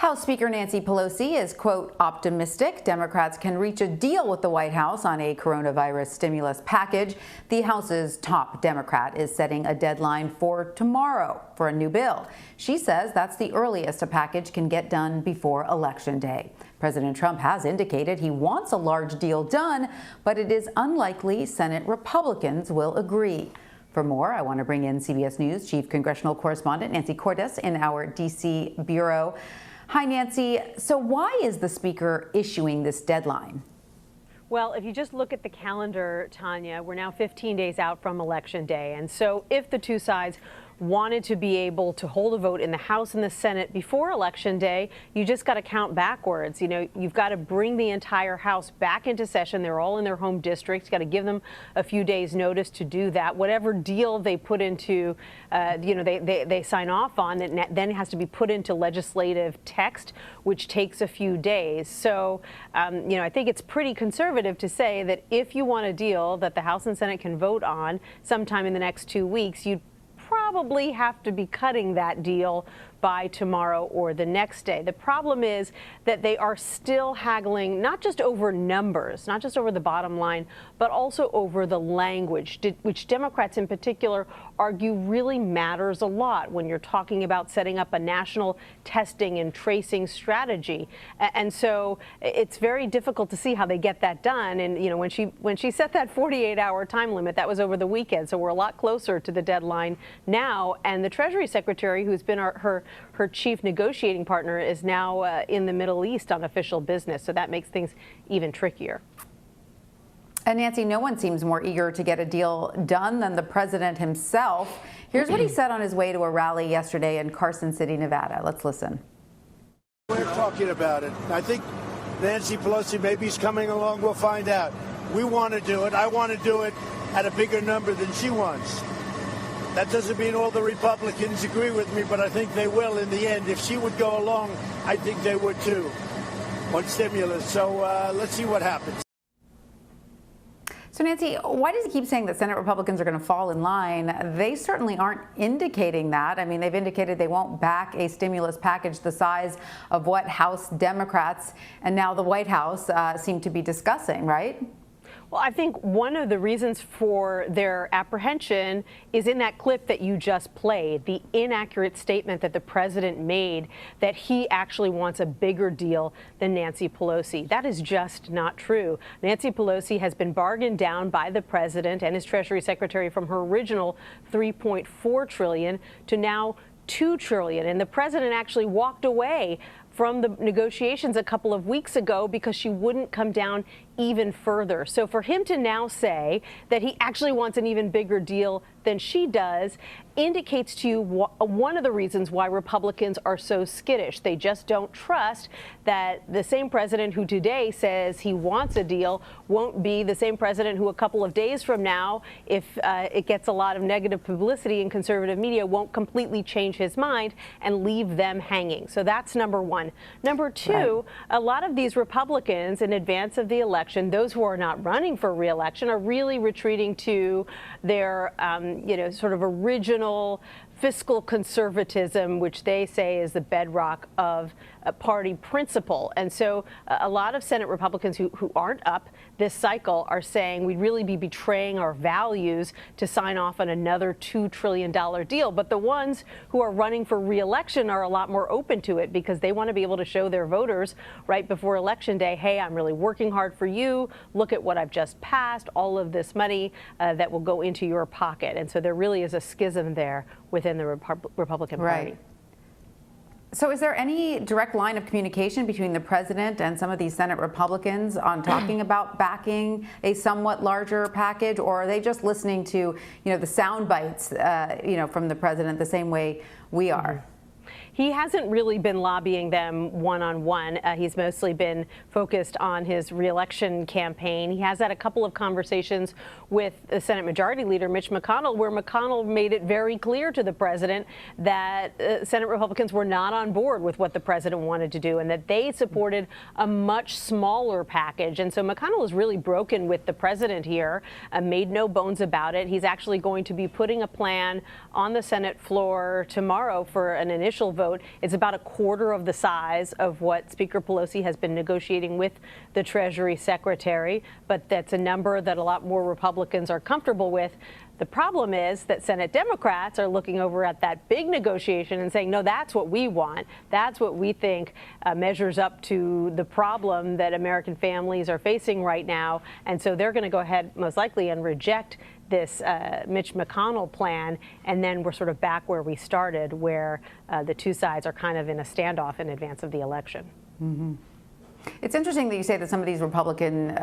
House Speaker Nancy Pelosi is, quote, optimistic Democrats can reach a deal with the White House on a coronavirus stimulus package. The House's top Democrat is setting a deadline for tomorrow for a new bill. She says that's the earliest a package can get done before Election Day. President Trump has indicated he wants a large deal done, but it is unlikely Senate Republicans will agree. For more, I want to bring in CBS News Chief Congressional Correspondent Nancy Cordes in our D.C. bureau. Hi, Nancy. So why is the Speaker issuing this deadline? Well, if you just look at the calendar, Tanya, we're now 15 days out from Election Day. And so if the two sides wanted to be able to hold a vote in the House and the Senate before Election Day, you just got to count backwards. You know, you've got to bring the entire House back into session. They're all in their home districts. Got to give them a few days notice to do that. Whatever deal they put into, they sign off on, it then has to be put into legislative text, which takes a few days. So, I think it's pretty conservative to say that if you want a deal that the House and Senate can vote on sometime in the next 2 weeks, you'd probably have to be cutting that deal by tomorrow or the next day. The problem is that they are still haggling not just over numbers, not just over the bottom line, but also over the language, which Democrats in particular argue really matters a lot when you're talking about setting up a national testing and tracing strategy. And so it's very difficult to see how they get that done. And when she set that 48-hour time limit, that was over the weekend. So we're a lot closer to the deadline now. And the Treasury Secretary, who's been her chief negotiating partner, is now in the Middle East on official business. So that makes things even trickier. And Nancy, no one seems more eager to get a deal done than the president himself. Here's what he said on his way to a rally yesterday in Carson City, Nevada. Let's listen. We're talking about it. I think Nancy Pelosi maybe is coming along. We'll find out. We want to do it. I want to do it at a bigger number than she wants. That doesn't mean all the Republicans agree with me, but I think they will in the end. If she would go along, I think they would too, on stimulus. So let's see what happens. So, Nancy, why does he keep saying that Senate Republicans are going to fall in line? They certainly aren't indicating that. I mean, they've indicated they won't back a stimulus package the size of what House Democrats and now the White House seem to be discussing, right? Well, I think one of the reasons for their apprehension is in that clip that you just played, the inaccurate statement that the president made that he actually wants a bigger deal than Nancy Pelosi. That is just not true. Nancy Pelosi has been bargained down by the president and his Treasury Secretary from her original $3.4 trillion to now $2 trillion. And the president actually walked away from the negotiations a couple of weeks ago because she wouldn't come down even further. So for him to now say that he actually wants an even bigger deal than she does indicates to you one of the reasons why Republicans are so skittish. They just don't trust that the same president who today says he wants a deal won't be the same president who a couple of days from now, if it gets a lot of negative publicity in conservative media, won't completely change his mind and leave them hanging. So that's number one. Number two, a lot of these Republicans in advance of the election, those who are not running for re-election, are really retreating to their sort of original fiscal conservatism, which they say is the bedrock of a party principle. And so a lot of Senate Republicans who aren't up this cycle are saying we'd really be betraying our values to sign off on another $2 trillion deal. But the ones who are running for re-election are a lot more open to it because they want to be able to show their voters right before Election Day, hey, I'm really working hard for you. Look at what I've just passed, all of this money that will go into your pocket. And so there really is a schism there within the Republican Party. Right. So is there any direct line of communication between the president and some of these Senate Republicans on talking about backing a somewhat larger package, or are they just listening to, the sound bites, from the president the same way we are? He hasn't really been lobbying them one-on-one. He's mostly been focused on his re-election campaign. He has had a couple of conversations with the Senate Majority Leader Mitch McConnell, where McConnell made it very clear to the president that Senate Republicans were not on board with what the president wanted to do and that they supported a much smaller package. And so McConnell is really broken with the president here, made no bones about it. He's actually going to be putting a plan on the Senate floor tomorrow for an initial vote vote. It's about a quarter of the size of what Speaker Pelosi has been negotiating with the Treasury Secretary, but that's a number that a lot more Republicans are comfortable with. The problem is that Senate Democrats are looking over at that big negotiation and saying, no, that's what we want. That's what we think measures up to the problem that American families are facing right now. And so they're going to go ahead, most likely, and reject this Mitch McConnell plan. And then we're sort of back where we started, where the two sides are kind of in a standoff in advance of the election. Mm-hmm. It's interesting that you say that some of these Republican,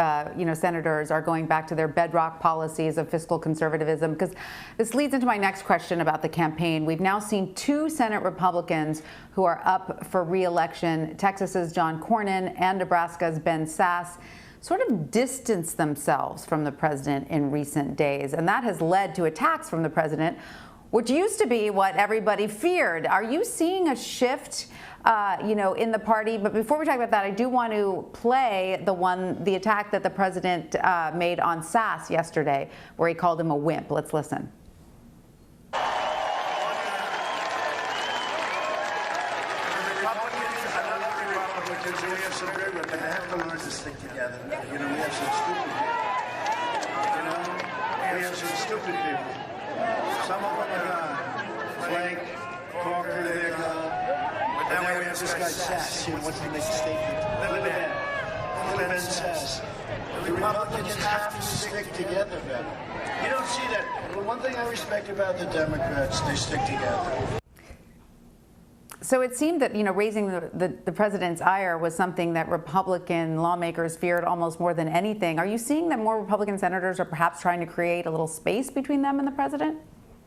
senators are going back to their bedrock policies of fiscal conservatism, because this leads into my next question about the campaign. We've now seen two Senate Republicans who are up for re-election, Texas's John Cornyn and Nebraska's Ben Sasse, sort of distance themselves from the president in recent days, and that has led to attacks from the president, which used to be what everybody feared. Are you seeing a shift, in the party? But before we talk about that, I do want to play the attack that the president made on Sasse yesterday, where he called him a wimp. Let's listen. Republicans, we have some great women. They have to learn to stick together. We have some stupid people. We have some stupid people. Some of them are Flake, Corker, they're gone. But now we have this guy Sasse, wants to make a statement. Little Ben Sasse. The Republicans have to stick together better. You don't see that. But one thing I respect about the Democrats, they stick together. So it seemed that, raising the president's ire was something that Republican lawmakers feared almost more than anything. Are you seeing that more Republican senators are perhaps trying to create a little space between them and the president?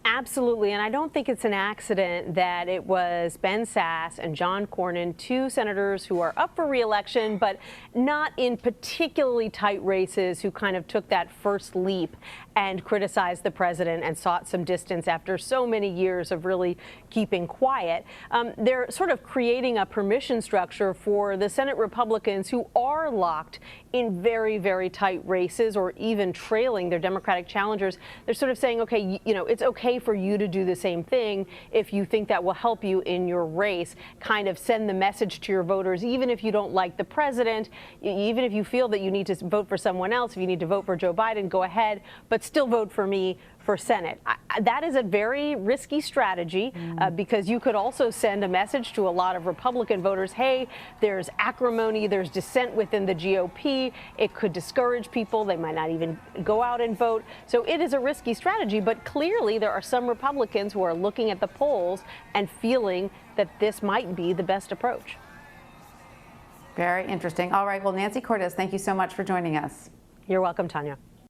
Absolutely, and I don't think it's an accident that it was Ben Sasse and John Cornyn, two senators who are up for re-election, but not in particularly tight races, who kind of took that first leap and criticized the president and sought some distance after so many years of really keeping quiet. They're sort of creating a permission structure for the Senate Republicans who are locked in very, very tight races or even trailing their Democratic challengers. They're sort of saying, okay, it's okay for you to do the same thing if you think that will help you in your race. Kind of send the message to your voters, even if you don't like the president, even if you feel that you need to vote for someone else, if you need to vote for Joe Biden, go ahead, but still vote for me for Senate. That is a very risky strategy because you could also send a message to a lot of Republican voters, hey, there's acrimony, there's dissent within the GOP. It could discourage people. They might not even go out and vote. So it is a risky strategy, but clearly there are some Republicans who are looking at the polls and feeling that this might be the best approach. Very interesting. All right. Well, Nancy Cortez, thank you so much for joining us. You're welcome, Tanya.